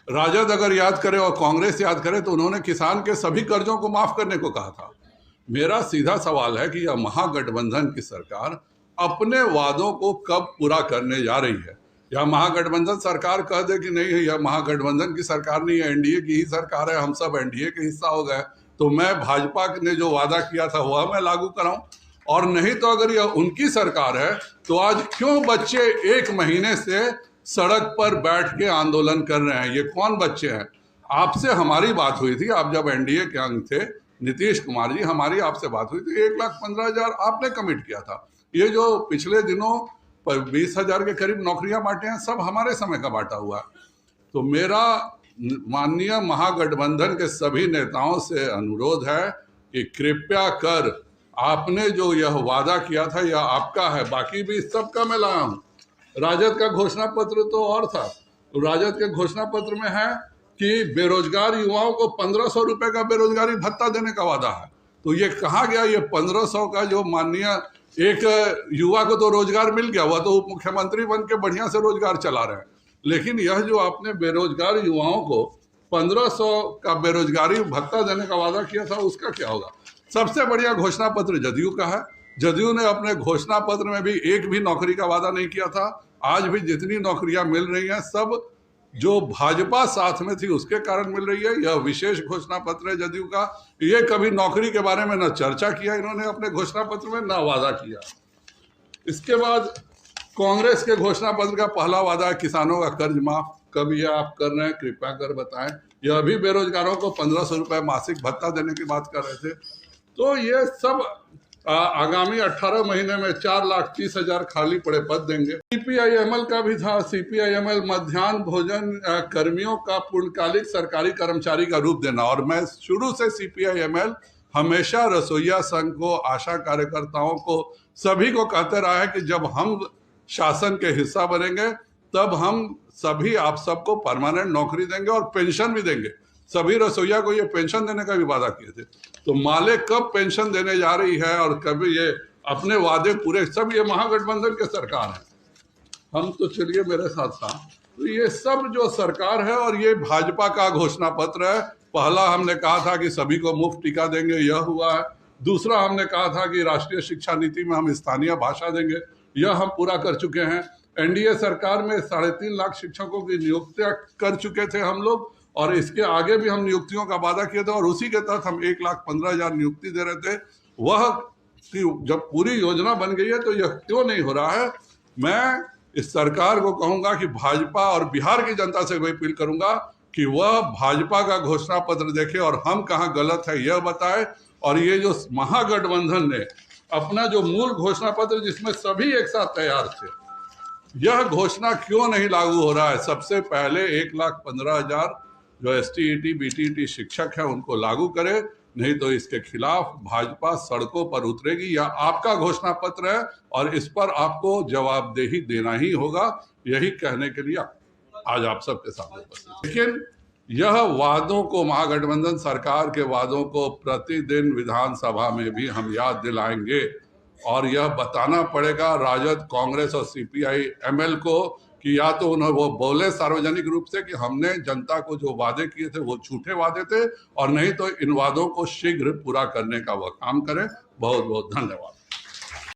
राजद अगर याद करे और कांग्रेस याद करे तो उन्होंने किसान के सभी कर्जों को माफ करने को कहा था। मेरा सीधा सवाल है कि यह महागठबंधन की सरकार अपने वादों को कब पूरा करने जा रही है। या महागठबंधन सरकार कह दे कि नहीं, यह महागठबंधन की सरकार नहीं है, एनडीए की ही सरकार है, हम सब एनडीए के हिस्सा हो गए, तो मैं भाजपा ने जो वादा किया था वह मैं लागू कराऊं। और नहीं तो अगर यह उनकी सरकार है तो आज क्यों बच्चे 1 महीने से सड़क पर बैठ के आंदोलन कर रहे हैं? ये कौन बच्चे हैं? आपसे हमारी बात हुई थी, आप जब एनडीए के अंग थे, नीतीश कुमार जी, हमारी आपसे बात हुई थी, 1,15,000 आपने कमिट किया था। ये जो पिछले दिनों 20,000 के करीब नौकरियां बांटे हैं, सब हमारे समय का बांटा हुआ है। तो मेरा माननीय महागठबंधन के सभी नेताओं से अनुरोध है कि कृपया कर, आपने जो यह वादा किया था यह आपका है, बाकी भी सबका मैं लाया हूं। राजद का घोषणा पत्र तो और था, तो राजद के घोषणा पत्र में है कि बेरोजगार युवाओं को 1,500 रुपए का बेरोजगारी भत्ता देने का वादा है। तो ये कहा गया, ये 1,500 का जो माननीय एक युवा को तो रोजगार मिल गया, वह तो उप मुख्यमंत्री बन के बढ़िया से रोजगार चला रहे हैं, लेकिन यह जो आपने बेरोजगार युवाओं को 1,500 का बेरोजगारी भत्ता देने का वादा किया था, उसका क्या होगा? सबसे बढ़िया घोषणा पत्र जदयू का है। जदयू ने अपने घोषणा पत्र में भी एक भी नौकरी का वादा नहीं किया था। आज भी जितनी नौकरियां मिल रही हैं सब जो भाजपा साथ में थी उसके कारण मिल रही है। यह विशेष घोषणा पत्र है जदयू का। ये कभी नौकरी के बारे में न चर्चा किया इन्होंने अपने घोषणा पत्र में, न वादा किया। इसके बाद कांग्रेस के घोषणा पत्र का पहला वादा है किसानों का कर्ज माफ। कब यह आप कर रहे हैं, कृपया कर बताएं। यह भी बेरोजगारों को 1,500 रुपए मासिक भत्ता देने की बात कर रहे थे। तो ये सब आगामी 18 महीने में 4,30,000 खाली पड़े पद देंगे। सीपीआईएमएल का भी था। सीपीआईएमएल मध्याह्न भोजन कर्मियों का पूर्णकालिक सरकारी कर्मचारी का रूप देना। और मैं शुरू से सीपीआईएमएल हमेशा रसोईया संघ को, आशा कार्यकर्ताओं को, सभी को कहते रहा है कि जब हम शासन के हिस्सा बनेंगे तब हम सभी आप सबको परमानेंट नौकरी देंगे और पेंशन भी देंगे। सभी रसोईया को ये पेंशन देने का भी वादा किए थे। तो माले कब पेंशन देने जा रही है और कभी ये अपने वादे पूरे, सब ये महागठबंधन के सरकार है। हम तो चलिए मेरे साथ साथ, तो ये सब जो सरकार है और ये भाजपा का घोषणा पत्र है। पहला हमने कहा था कि सभी को मुफ्त टीका देंगे, यह हुआ है। दूसरा हमने कहा था कि राष्ट्रीय शिक्षा नीति में हम स्थानीय भाषा देंगे, यह हम पूरा कर चुके हैं। एनडीए सरकार में 3.5 लाख शिक्षकों की नियुक्तियां कर चुके थे हम लोग, और इसके आगे भी हम नियुक्तियों का वादा किए थे, और उसी के तहत हम 1,15,000 नियुक्ति दे रहे थे। वह जब पूरी योजना बन गई है तो यह क्यों नहीं हो रहा है? मैं इस सरकार को कहूंगा कि भाजपा, और बिहार की जनता से भी अपील करूंगा कि वह भाजपा का घोषणा पत्र देखे और हम कहाँ गलत है यह बताए। और ये जो महागठबंधन ने अपना जो मूल घोषणा पत्र जिसमें सभी एक साथ तैयार थे, यह घोषणा क्यों नहीं लागू हो रहा है? सबसे पहले 1,15,000 जो एसटीईटी बीटीईटी शिक्षक है उनको लागू करे, नहीं तो इसके खिलाफ भाजपा सड़कों पर उतरेगी। यह आपका घोषणा पत्र है और इस पर आपको जवाबदेही देना ही होगा। यही कहने के लिए आज आप सबके सामने उपस्थित। लेकिन यह वादों को, महागठबंधन सरकार के वादों को प्रतिदिन विधानसभा में भी हम याद दिलाएंगे, और यह बताना पड़ेगा राजद, कांग्रेस और सीपीआईएमएल को कि या तो उन्हें वो बोले सार्वजनिक रूप से कि हमने जनता को जो वादे किए थे वो झूठे वादे थे, और नहीं तो इन वादों को शीघ्र पूरा करने का वह काम करें। बहुत बहुत धन्यवाद।